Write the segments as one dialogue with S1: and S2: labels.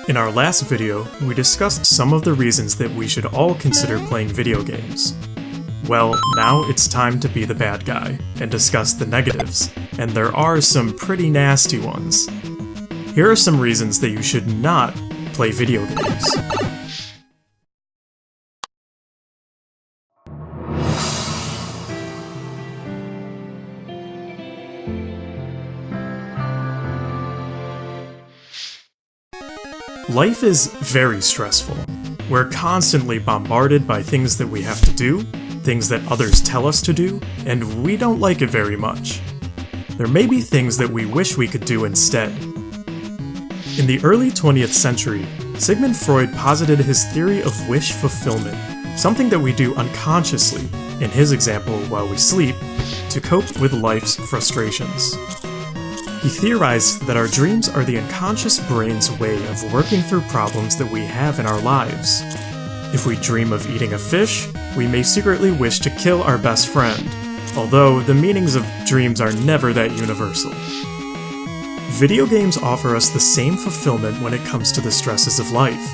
S1: In our last video, we discussed some of the reasons that we should all consider playing video games. Well, now it's time to be the bad guy, and discuss the negatives, and there are some pretty nasty ones. Here are some reasons that you should not play video games. Life is very stressful. We're constantly bombarded by things that we have to do, things that others tell us to do, and we don't like it very much. There may be things that we wish we could do instead. In the early 20th century, Sigmund Freud posited his theory of wish fulfillment, something that we do unconsciously, in his example while we sleep, to cope with life's frustrations. He theorized that our dreams are the unconscious brain's way of working through problems that we have in our lives. If we dream of eating a fish, we may secretly wish to kill our best friend, although the meanings of dreams are never that universal. Video games offer us the same fulfillment when it comes to the stresses of life.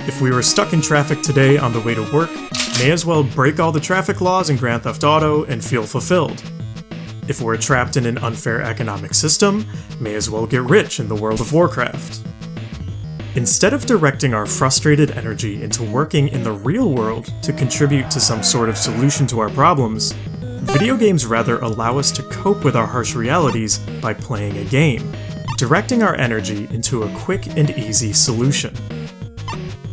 S1: If we were stuck in traffic today on the way to work, may as well break all the traffic laws in Grand Theft Auto and feel fulfilled. If we're trapped in an unfair economic system, may as well get rich in the World of Warcraft. Instead of directing our frustrated energy into working in the real world to contribute to some sort of solution to our problems, video games rather allow us to cope with our harsh realities by playing a game, directing our energy into a quick and easy solution.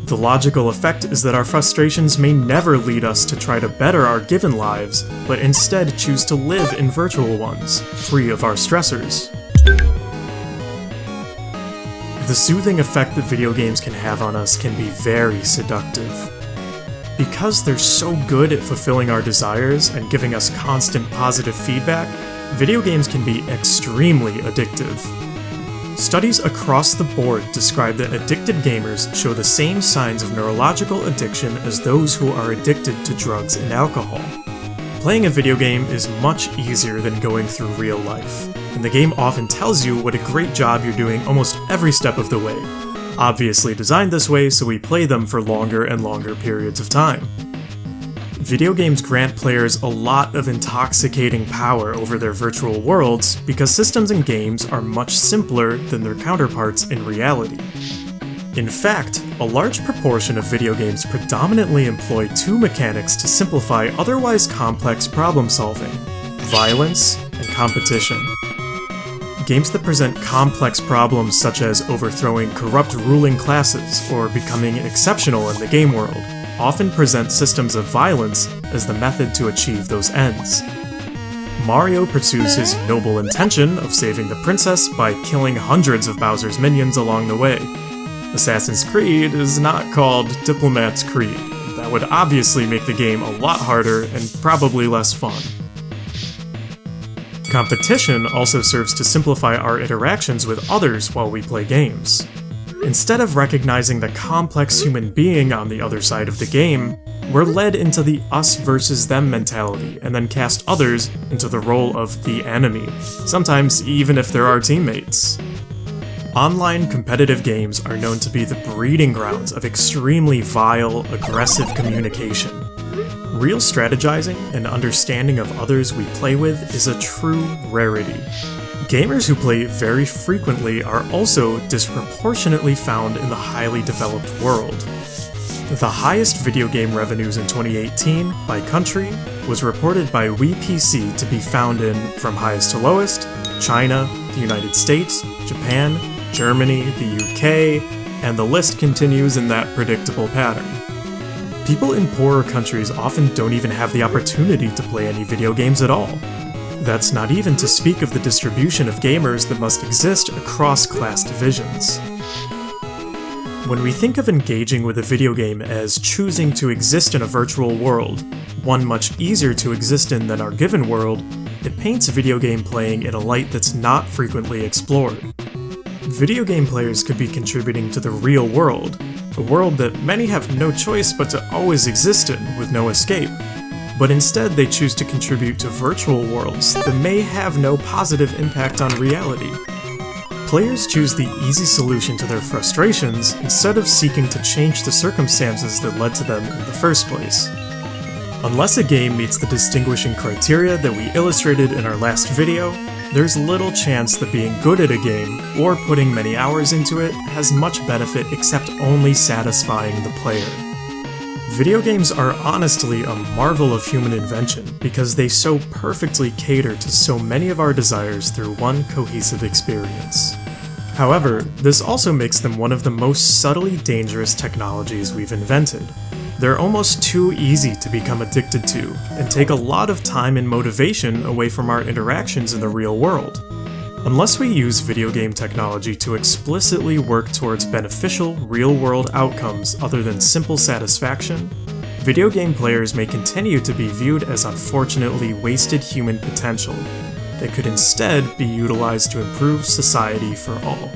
S1: The logical effect is that our frustrations may never lead us to try to better our given lives, but instead choose to live in virtual ones, free of our stressors. The soothing effect that video games can have on us can be very seductive. Because they're so good at fulfilling our desires and giving us constant positive feedback, video games can be extremely addictive. Studies across the board describe that addicted gamers show the same signs of neurological addiction as those who are addicted to drugs and alcohol. Playing a video game is much easier than going through real life, and the game often tells you what a great job you're doing almost every step of the way. Obviously designed this way so we play them for longer and longer periods of time. Video games grant players a lot of intoxicating power over their virtual worlds because systems and games are much simpler than their counterparts in reality. In fact, a large proportion of video games predominantly employ two mechanics to simplify otherwise complex problem solving: violence and competition. Games that present complex problems such as overthrowing corrupt ruling classes or becoming exceptional in the game world often present systems of violence as the method to achieve those ends. Mario pursues his noble intention of saving the princess by killing hundreds of Bowser's minions along the way. Assassin's Creed is not called Diplomat's Creed. That would obviously make the game a lot harder and probably less fun. Competition also serves to simplify our interactions with others while we play games. Instead of recognizing the complex human being on the other side of the game, we're led into the us versus them mentality and then cast others into the role of the enemy, sometimes even if they're our teammates. Online competitive games are known to be the breeding grounds of extremely vile, aggressive communication. Real strategizing and understanding of others we play with is a true rarity. Gamers who play very frequently are also disproportionately found in the highly developed world. The highest video game revenues in 2018 by country was reported by WePC to be found in, from highest to lowest, China, the United States, Japan, Germany, the UK, and the list continues in that predictable pattern. People in poorer countries often don't even have the opportunity to play any video games at all. That's not even to speak of the distribution of gamers that must exist across class divisions. When we think of engaging with a video game as choosing to exist in a virtual world, one much easier to exist in than our given world, it paints video game playing in a light that's not frequently explored. Video game players could be contributing to the real world, a world that many have no choice but to always exist in with no escape. But instead they choose to contribute to virtual worlds that may have no positive impact on reality. Players choose the easy solution to their frustrations instead of seeking to change the circumstances that led to them in the first place. Unless a game meets the distinguishing criteria that we illustrated in our last video, there's little chance that being good at a game, or putting many hours into it, has much benefit except only satisfying the player. Video games are honestly a marvel of human invention because they so perfectly cater to so many of our desires through one cohesive experience. However, this also makes them one of the most subtly dangerous technologies we've invented. They're almost too easy to become addicted to, and take a lot of time and motivation away from our interactions in the real world. Unless we use video game technology to explicitly work towards beneficial, real-world outcomes other than simple satisfaction, video game players may continue to be viewed as unfortunately wasted human potential that could instead be utilized to improve society for all.